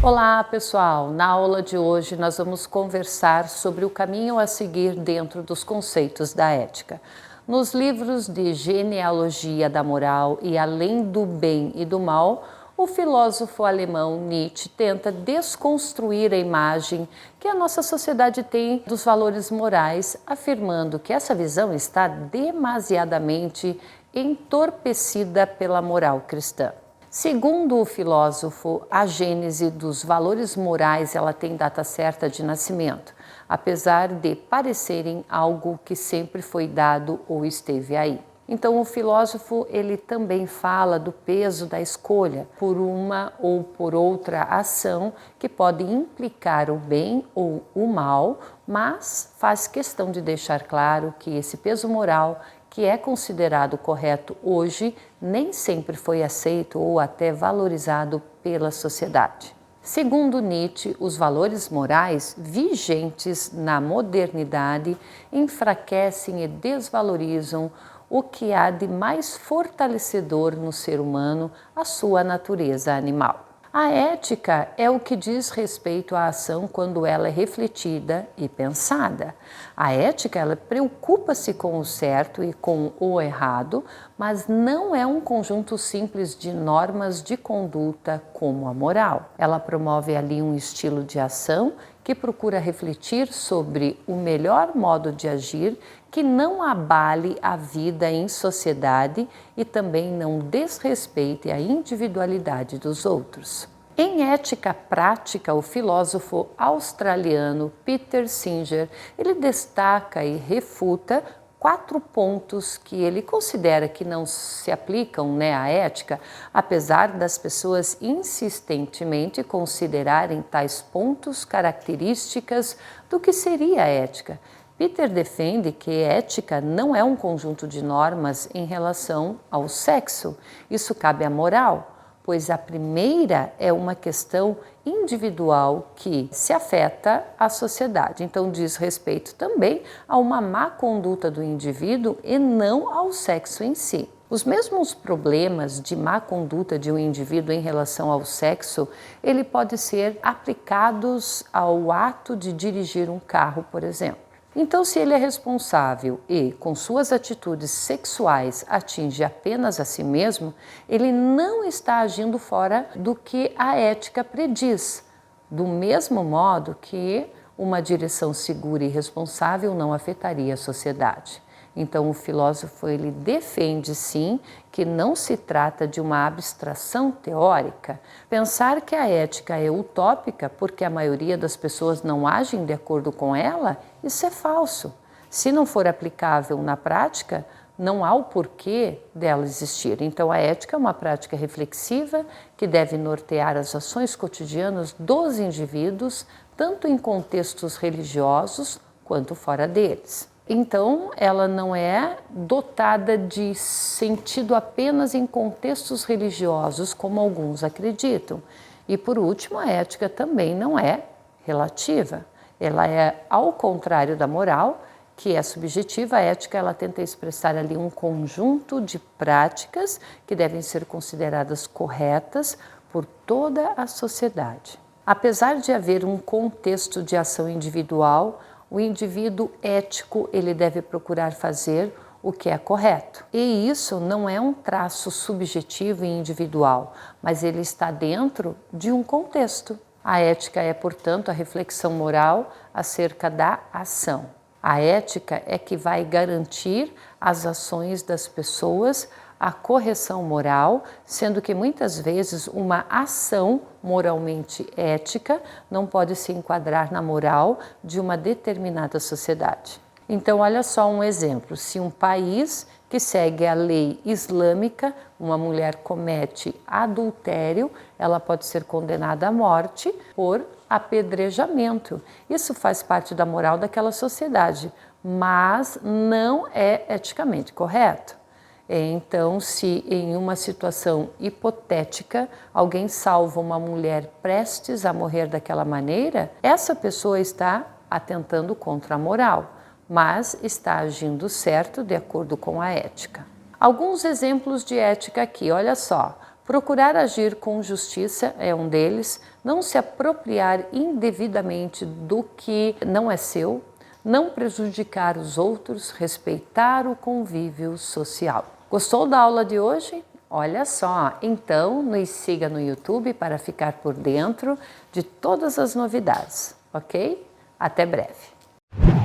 Olá, pessoal! Na aula de hoje nós vamos conversar sobre o caminho a seguir dentro dos conceitos da ética. Nos livros de Genealogia da Moral e Além do Bem e do Mal, o filósofo alemão Nietzsche tenta desconstruir a imagem que a nossa sociedade tem dos valores morais, afirmando que essa visão está demasiadamente entorpecida pela moral cristã. Segundo o filósofo, a gênese dos valores morais ela tem data certa de nascimento, apesar de parecerem algo que sempre foi dado ou esteve aí. Então o filósofo ele também fala do peso da escolha por uma ou por outra ação que pode implicar o bem ou o mal, mas faz questão de deixar claro que esse peso moral que é considerado correto hoje, nem sempre foi aceito ou até valorizado pela sociedade. Segundo Nietzsche, os valores morais vigentes na modernidade enfraquecem e desvalorizam o que há de mais fortalecedor no ser humano, a sua natureza animal. A ética é o que diz respeito à ação quando ela é refletida e pensada. A ética ela preocupa-se com o certo e com o errado, mas não é um conjunto simples de normas de conduta como a moral. Ela promove ali um estilo de ação que procura refletir sobre o melhor modo de agir que não abale a vida em sociedade e também não desrespeite a individualidade dos outros. Em Ética Prática, o filósofo australiano Peter Singer, ele destaca e refuta 4 pontos que ele considera que não se aplicam à ética, apesar das pessoas insistentemente considerarem tais pontos características do que seria a ética. Peter defende que ética não é um conjunto de normas em relação ao sexo, isso cabe à moral, pois a primeira é uma questão individual que se afeta a sociedade. Então diz respeito também a uma má conduta do indivíduo e não ao sexo em si. Os mesmos problemas de má conduta de um indivíduo em relação ao sexo, ele pode ser aplicados ao ato de dirigir um carro, por exemplo. Então, se ele é responsável e, com suas atitudes sexuais, atinge apenas a si mesmo, ele não está agindo fora do que a ética prediz, do mesmo modo que uma direção segura e responsável não afetaria a sociedade. Então, o filósofo ele defende sim que não se trata de uma abstração teórica. Pensar que a ética é utópica porque a maioria das pessoas não agem de acordo com ela, isso é falso. Se não for aplicável na prática, não há o porquê dela existir. Então, a ética é uma prática reflexiva que deve nortear as ações cotidianas dos indivíduos, tanto em contextos religiosos quanto fora deles. Então, ela não é dotada de sentido apenas em contextos religiosos, como alguns acreditam. E, por último, a ética também não é relativa. Ela é ao contrário da moral, que é subjetiva. A ética ela tenta expressar ali um conjunto de práticas que devem ser consideradas corretas por toda a sociedade. Apesar de haver um contexto de ação individual, o indivíduo ético ele deve procurar fazer o que é correto. E isso não é um traço subjetivo e individual, mas ele está dentro de um contexto. A ética é, portanto, a reflexão moral acerca da ação. A ética é que vai garantir as ações das pessoas, a correção moral, sendo que muitas vezes uma ação moralmente ética não pode se enquadrar na moral de uma determinada sociedade. Então, olha só um exemplo: se um país que segue a lei islâmica, uma mulher comete adultério, ela pode ser condenada à morte por apedrejamento. Isso faz parte da moral daquela sociedade, mas não é eticamente correto. Então, se em uma situação hipotética alguém salva uma mulher prestes a morrer daquela maneira, essa pessoa está atentando contra a moral, mas está agindo certo de acordo com a ética. Alguns exemplos de ética aqui, olha só. Procurar agir com justiça é um deles, não se apropriar indevidamente do que não é seu, não prejudicar os outros, respeitar o convívio social. Gostou da aula de hoje? Olha só, então nos siga no YouTube para ficar por dentro de todas as novidades, ok? Até breve!